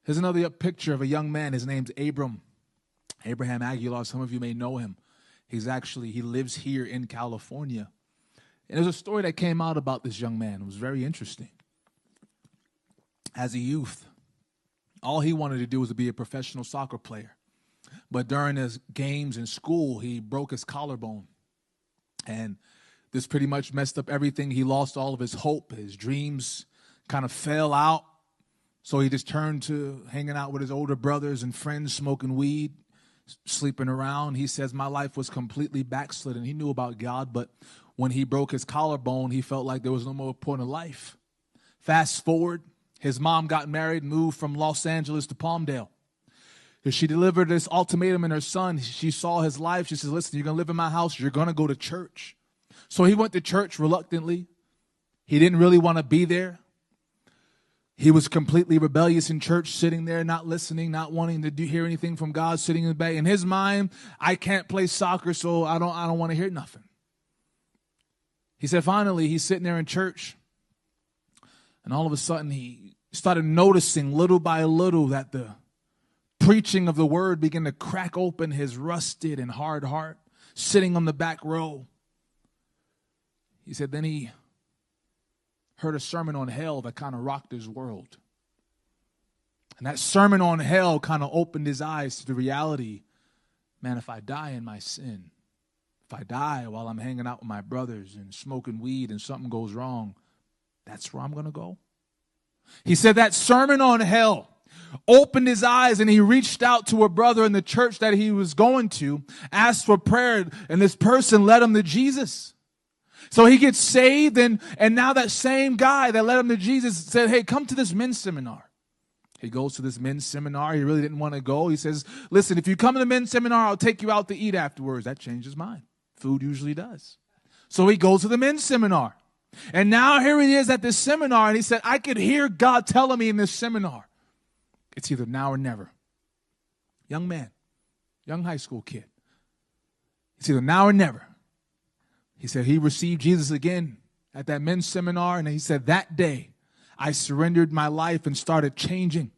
Here's another picture of a young man. His name's Abraham Aguilar. Some of you may know him. He lives here in California. And there's a story that came out about this young man. It was very interesting. As a youth, all he wanted to do was to be a professional soccer player. But during his games in school, he broke his collarbone. And this pretty much messed up everything. He lost all of his hope. His dreams kind of fell out. So he just turned to hanging out with his older brothers and friends, smoking weed, sleeping around. He says, my life was completely backslidden. He knew about God, but when he broke his collarbone, he felt like there was no more point of life. Fast forward, his mom got married, moved from Los Angeles to Palmdale. She delivered this ultimatum in her son. She saw his life. She says, listen, you're going to live in my house. You're going to go to church. So he went to church reluctantly. He didn't really want to be there. He was completely rebellious in church, sitting there, not listening, not wanting to hear anything from God, sitting in the back. In his mind, I can't play soccer, so I don't want to hear nothing. He said finally, he's sitting there in church, and all of a sudden he started noticing little by little that the preaching of the word began to crack open his rusted and hard heart, sitting on the back row. He said then he heard a sermon on hell that kind of rocked his world. And that sermon on hell kind of opened his eyes to the reality, man, if I die in my sin, if I die while I'm hanging out with my brothers and smoking weed and something goes wrong, that's where I'm going to go. He said that sermon on hell opened his eyes, and he reached out to a brother in the church that he was going to, asked for prayer, and this person led him to Jesus. So he gets saved, and now that same guy that led him to Jesus said, hey, come to this men's seminar. He goes to this men's seminar. He really didn't want to go. He says, listen, if you come to the men's seminar, I'll take you out to eat afterwards. That changed his mind. Food usually does. So he goes to the men's seminar. And now here he is at this seminar, and he said, I could hear God telling me in this seminar, it's either now or never. Young man, young high school kid. It's either now or never. He said he received Jesus again at that men's seminar, and he said that day I surrendered my life and started changing.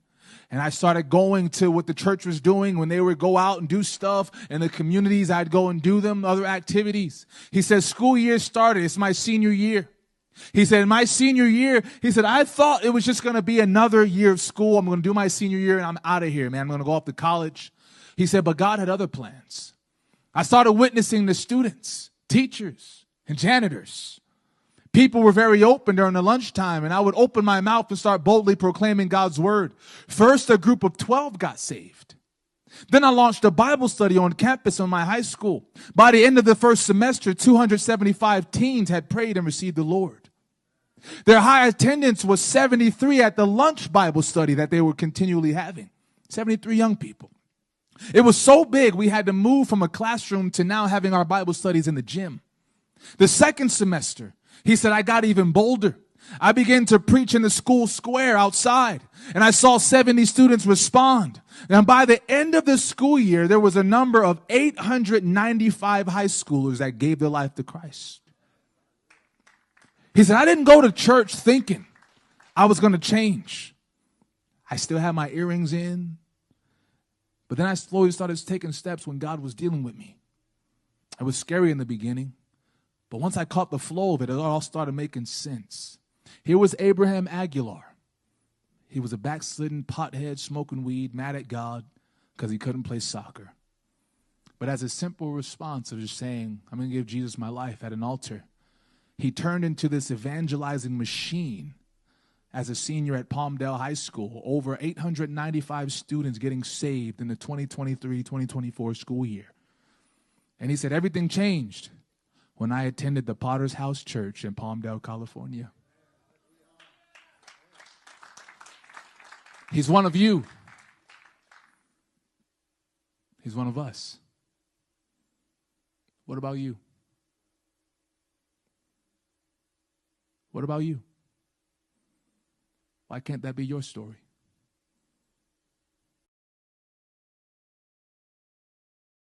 And I started going to what the church was doing when they would go out and do stuff in the communities. I'd go and do them, other activities. He said school year started. It's my senior year. He said, in my senior year, he said, I thought it was just going to be another year of school. I'm going to do my senior year and I'm out of here, man. I'm going to go off to college. He said, but God had other plans. I started witnessing the students, teachers, and janitors. People were very open during the lunchtime, and I would open my mouth and start boldly proclaiming God's word. First, a group of 12 got saved. Then I launched a Bible study on campus in my high school. By the end of the first semester, 275 teens had prayed and received the Lord. Their high attendance was 73 at the lunch Bible study that they were continually having. 73 young people. It was so big, we had to move from a classroom to now having our Bible studies in the gym. The second semester, he said, I got even bolder. I began to preach in the school square outside, and I saw 70 students respond. And by the end of the school year, there was a number of 895 high schoolers that gave their life to Christ. He said, I didn't go to church thinking I was going to change. I still had my earrings in, but then I slowly started taking steps when God was dealing with me. It was scary in the beginning, but once I caught the flow of it, it all started making sense. Here was Abraham Aguilar. He was a backslidden pothead, smoking weed, mad at God because he couldn't play soccer. But as a simple response of just saying, I'm going to give Jesus my life at an altar, he turned into this evangelizing machine as a senior at Palmdale High School. Over 895 students getting saved in the 2023-2024 school year. And he said, everything changed when I attended the Potter's House Church in Palmdale, California. He's one of you. He's one of us. What about you? What about you? Why can't that be your story?